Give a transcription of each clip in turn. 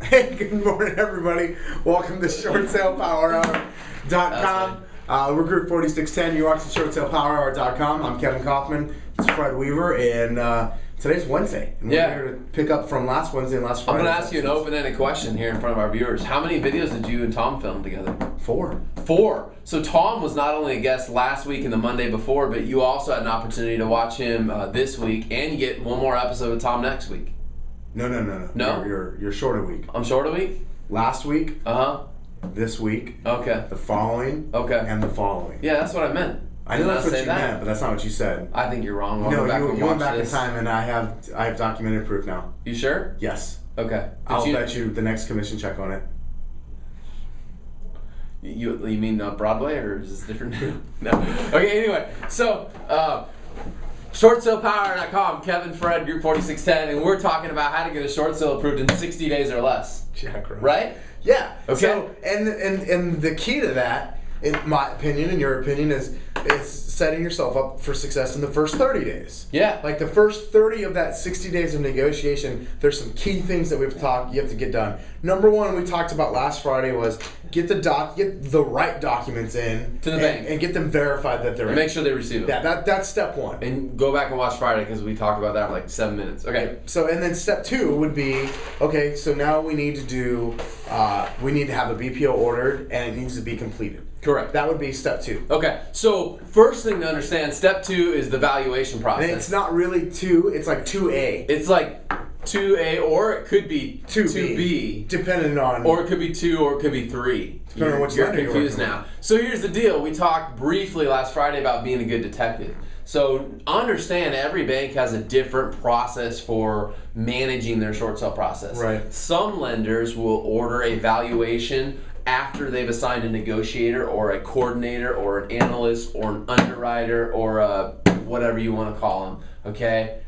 Hey, good morning, everybody. Welcome to ShortSalePowerHour.com. We're Group 4610. You're watching ShortSalePowerHour.com. I'm Kevin Kaufman. It's Fred Weaver, and today's Wednesday. And we're here to pick up from last Wednesday and last Friday. I'm going to ask you an open-ended question here in front of our viewers. How many videos did you and Tom film together? 4. 4. So Tom was not only a guest last week and the Monday before, but you also had an opportunity to watch him this week, and you get one more episode with Tom next week. No. No? You're short a week. I'm short a week? Last week. Uh-huh. This week. Okay. The following. Okay. And the following. Yeah, that's what I meant. I know that's what you meant, but that's not what you said. I think you're wrong. You went back in time, and I have documented proof now. You sure? Yes. Okay. I'll bet you the next commission check on it. You mean Broadway, or is this different? No. Okay, anyway. So, ShortSalePower.com, Kevin, Fred, Group 4610, and we're talking about how to get a short sale approved in 60 days or less. Jack, right? Yeah. Okay. So, and the key to that, in my opinion and your opinion, is setting yourself up for success in the first 30 days. Yeah. Like the first 30 of that 60 days of negotiation, there's some key things that you have to get done. Number one, we talked about last Friday was get the right documents in to the bank and get them verified that they're in. Make sure they receive it. Yeah, that's step one. And go back and watch Friday because we talked about that for like 7 minutes. Okay. So and then step 2 would be okay. So now we need to have a BPO ordered and it needs to be completed. Correct. That would be step 2. Okay. So first thing to understand, step 2 is the valuation process. And it's not really 2. It's like 2A. It's like 2A, or it could be 2B. Depending on. Or it could be 2, or it could be 3. Depending on which You're lender you're confused working now. with. So here's the deal. We talked briefly last Friday about being a good detective. So understand every bank has a different process for managing their short sale process. Right. Some lenders will order a valuation after they've assigned a negotiator or a coordinator or an analyst or an underwriter or a whatever you want to call them, okay?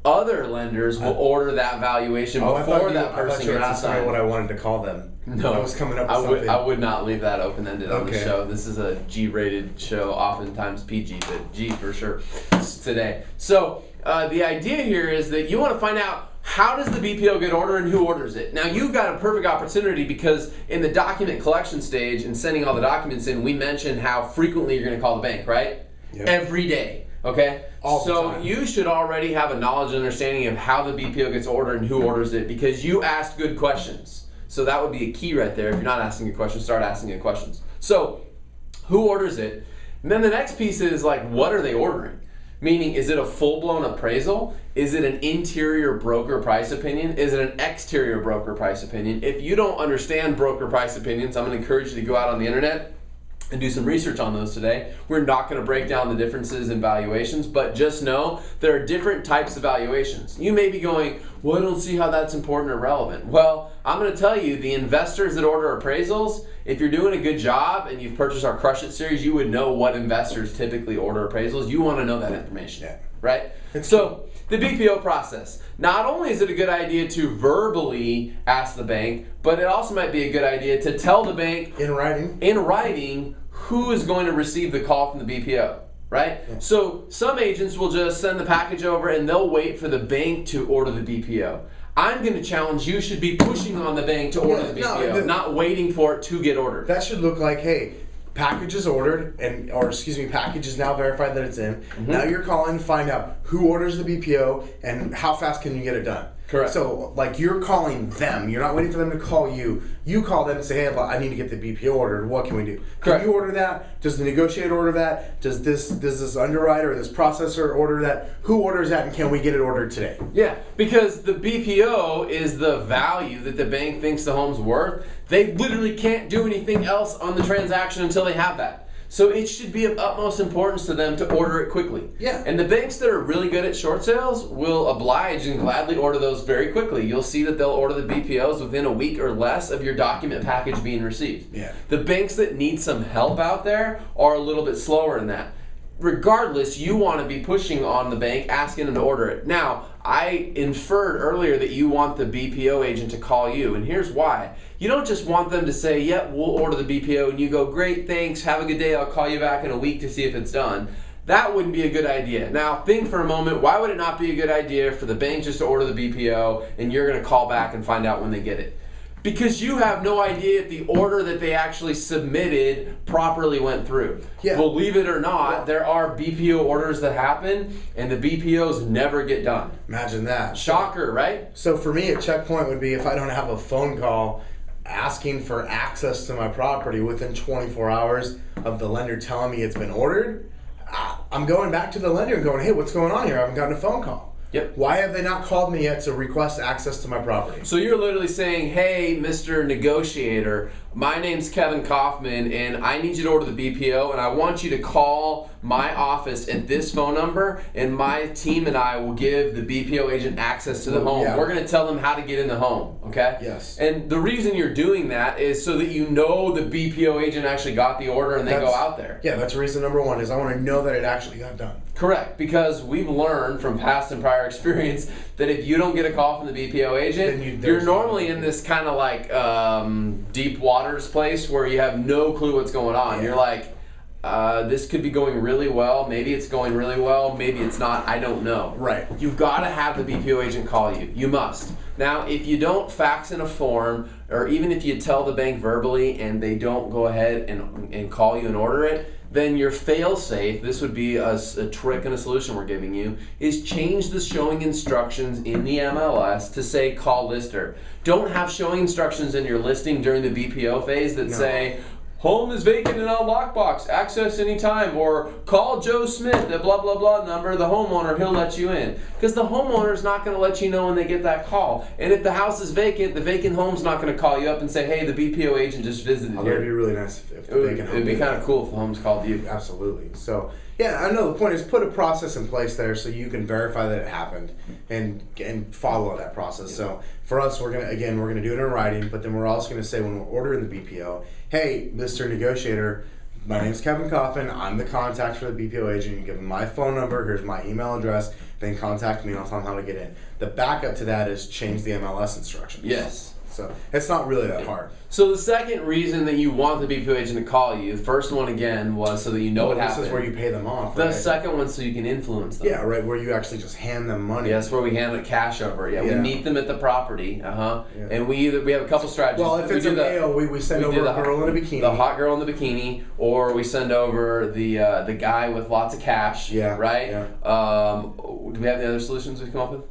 Other lenders will order that valuation before that person gets assigned. What I wanted to call them. No, I was coming up with something. I would not leave that open-ended on the show. This is a G-rated show, oftentimes PG, but G for sure today. So the idea here is that you want to find out, how does the BPO get ordered and who orders it? Now you've got a perfect opportunity because in the document collection stage and sending all the documents in, we mentioned how frequently you're going to call the bank, right? Yep. Every day, okay? All the time. You should already have a knowledge and understanding of how the BPO gets ordered and who orders it because you asked good questions. So that would be a key right there. If you're not asking good questions, start asking good questions. So who orders it? And then the next piece is like, what are they ordering? Meaning, is it a full-blown appraisal? Is it an interior broker price opinion? Is it an exterior broker price opinion? If you don't understand broker price opinions, I'm going to encourage you to go out on the internet and do some research on those today. We're not going to break down the differences in valuations, but just know there are different types of valuations. You may be going, well, I don't see how that's important or relevant. Well, I'm going to tell you, the investors that order appraisals, if you're doing a good job and you've purchased our Crush It series, you would know what investors typically order appraisals. You want to know that information, right? So the BPO process. Not only is it a good idea to verbally ask the bank, but it also might be a good idea to tell the bank in writing who is going to receive the call from the BPO, right? Yeah. So some agents will just send the package over and they'll wait for the bank to order the BPO. I'm going to challenge you should be pushing on the bank to order the BPO, not waiting for it to get ordered. That should look like, hey, package is ordered, package is now verified that it's in. Mm-hmm. Now you're calling to find out who orders the BPO and how fast can you get it done. Correct. So, like, you're calling them. You're not waiting for them to call you. You call them and say, hey, I need to get the BPO ordered. What can we do? Correct. Can you order that? Does the negotiator order that? Does this underwriter or this processor order that? Who orders that, and can we get it ordered today? Yeah, because the BPO is the value that the bank thinks the home's worth. They literally can't do anything else on the transaction until they have that. So it should be of utmost importance to them to order it quickly. Yeah. And the banks that are really good at short sales will oblige and gladly order those very quickly. You'll see that they'll order the BPOs within a week or less of your document package being received. Yeah. The banks that need some help out there are a little bit slower in that. Regardless, you want to be pushing on the bank, asking them to order it. Now, I inferred earlier that you want the BPO agent to call you, and here's why. You don't just want them to say, yep, we'll order the BPO, and you go, great, thanks, have a good day, I'll call you back in a week to see if it's done. that wouldn't be a good idea. Now, think for a moment, why would it not be a good idea for the bank just to order the BPO and you're going to call back and find out when they get it? Because you have no idea if the order that they actually submitted properly went through. Yeah. Believe it or not, there are BPO orders that happen and the BPOs never get done. Imagine that. Shocker, right? So for me, a checkpoint would be if I don't have a phone call asking for access to my property within 24 hours of the lender telling me it's been ordered, I'm going back to the lender and going, hey, what's going on here? I haven't gotten a phone call. Yep. Why have they not called me yet to request access to my property? So you're literally saying, hey, Mr. Negotiator, my name's Kevin Kaufman, and I need you to order the BPO, and I want you to call my office at this phone number, and my team and I will give the BPO agent access to the home. Yeah. We're going to tell them how to get in the home, okay? Yes. And the reason you're doing that is so that you know the BPO agent actually got the order and they go out there. Yeah, that's reason number one, is I want to know that it actually got done. Correct, because we've learned from past and prior experience that if you don't get a call from the BPO agent, you're normally in this kind of like deep waters place where you have no clue what's going on. Yeah. You're like, this could be going really well, maybe it's going really well, maybe it's not, I don't know. Right. You've got to have the BPO agent call you. You must. Now, if you don't fax in a form, or even if you tell the bank verbally and they don't go ahead and call you and order it, then your fail-safe, this would be a trick and a solution we're giving you, is change the showing instructions in the MLS to say call lister. Don't have showing instructions in your listing during the BPO phase that say, home is vacant and on lockbox, access anytime, or call Joe Smith, the blah, blah, blah number, the homeowner, he'll let you in. Because the homeowner's not going to let you know when they get that call. And if the house is vacant, the vacant home's not going to call you up and say, hey, the BPO agent just visited It here. would be really nice if the vacant home. It'd be kind of cool if the home's called you. Absolutely. So, yeah, I know the point is put a process in place there so you can verify that it happened and follow that process. So for us, we're gonna do it in writing, but then we're also gonna say when we're ordering the BPO, hey, Mr. Negotiator, my name's Kevin Coffin. I'm the contact for the BPO agent. You give them my phone number. Here's my email address. Then contact me and I'll tell them how to get in. The backup to that is change the MLS instructions. Yes. So it's not really that hard. So the second reason that you want the BPO agent to call you, the first one again was so that you know what happened. This is where you pay them off. The right? second one so you can influence them. Yeah, right, where you actually just hand them money. Yeah, that's where we hand the cash over. Yeah, we meet them at the property. Yeah. And we have a couple strategies. Well, if it's a male, we send over a girl in a bikini. The hot girl in the bikini, or we send over the guy with lots of cash. Yeah. Right. Yeah. Do we have any other solutions we've come up with?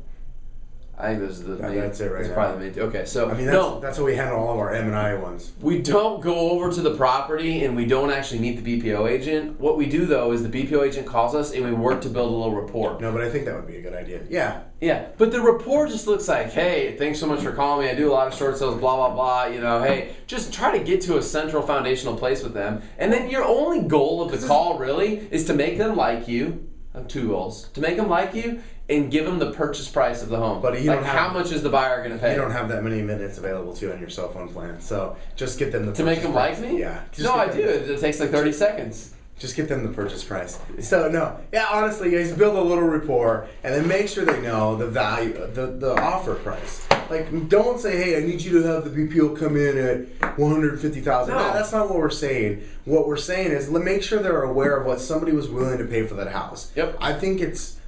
I think those are the main. That's it right now. Probably the main two. Okay, so I mean, that's how we handle all of our M&I ones. We don't go over to the property and we don't actually meet the BPO agent. What we do though is the BPO agent calls us and we work to build a little rapport. No, but I think that would be a good idea. Yeah. Yeah, but the rapport just looks like, hey, thanks so much for calling me. I do a lot of short sales, blah, blah, blah. You know, hey, just try to get to a central foundational place with them. And then your only goal of the call really is to make them like you. I have two goals. To make them like you and give them the purchase price of the home. But you don't have, how much is the buyer going to pay? You don't have that many minutes available to you on your cell phone plan. So just get them the to make them price. like me? Yeah. No, I do. It takes like 30 seconds. Just get them the purchase price. So no, yeah, honestly, guys, build a little rapport and then make sure they know the value, the offer price. Like, don't say, hey, I need you to have the BPO come in at $150,000. No, that's not what we're saying. What we're saying is make sure they're aware of what somebody was willing to pay for that house. Yep. I think it's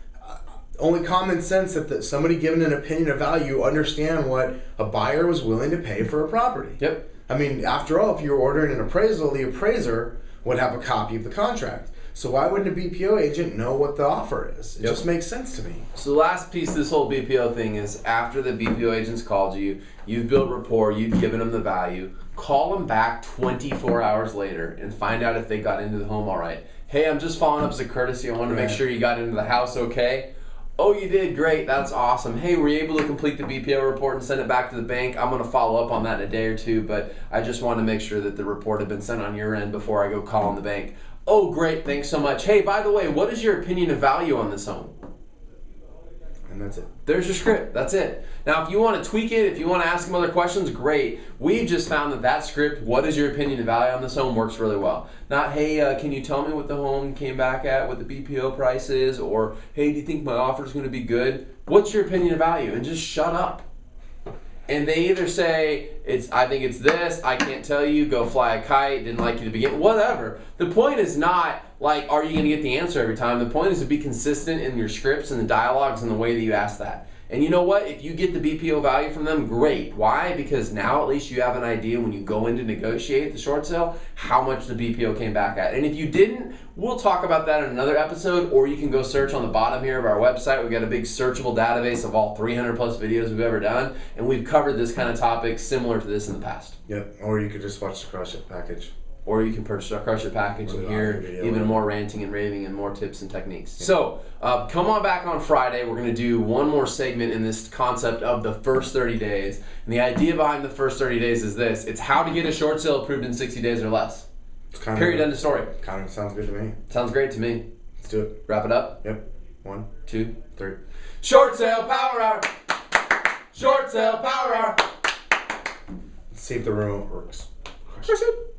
only common sense that somebody giving an opinion of value understand what a buyer was willing to pay for a property. Yep. I mean, after all, if you're ordering an appraisal, the appraiser would have a copy of the contract. So why wouldn't a BPO agent know what the offer is? It just makes sense to me. So the last piece of this whole BPO thing is after the BPO agent's called you, you've built rapport, you've given them the value, call them back 24 hours later and find out if they got into the home all right. Hey, I'm just following up as a courtesy. I wanted to make sure you got into the house okay. Oh, you did? Great. That's awesome. Hey, were you able to complete the BPO report and send it back to the bank? I'm going to follow up on that in a day or two, but I just want to make sure that the report had been sent on your end before I go calling the bank. Oh, great. Thanks so much. Hey, by the way, what is your opinion of value on this home? And that's it. There's your script. That's it. Now, if you want to tweak it, if you want to ask them other questions, great. We've just found that script, what is your opinion of value on this home, works really well. Not, hey, can you tell me what the home came back at, what the BPO price is, or, hey, do you think my offer is going to be good? What's your opinion of value? And just shut up. and they either say I think it's this, I can't tell you, go fly a kite, didn't like you to begin, whatever. The point is not like, are you going to get the answer every time? The point is to be consistent in your scripts and the dialogues and the way that you ask that. And you know what? If you get the BPO value from them, great. Why? Because now at least you have an idea when you go in to negotiate the short sale, how much the BPO came back at. And if you didn't, we'll talk about that in another episode, or you can go search on the bottom here of our website. We've got a big searchable database of all 300 plus videos we've ever done, and we've covered this kind of topic similar to this in the past. Yep, or you could just watch the Crush It package. Or you can purchase our Crush It package and hear even more ranting and raving and more tips and techniques. Yeah. So come on back on Friday. We're going to do one more segment in this concept of the first 30 days. And the idea behind the first 30 days is this. It's how to get a short sale approved in 60 days or less. Period, end of story. Kind of sounds good to me. Sounds great to me. Let's do it. Wrap it up? Yep. 1, 2, 3. Short sale power hour. Short sale power hour. Let's see if the remote works. Crush it.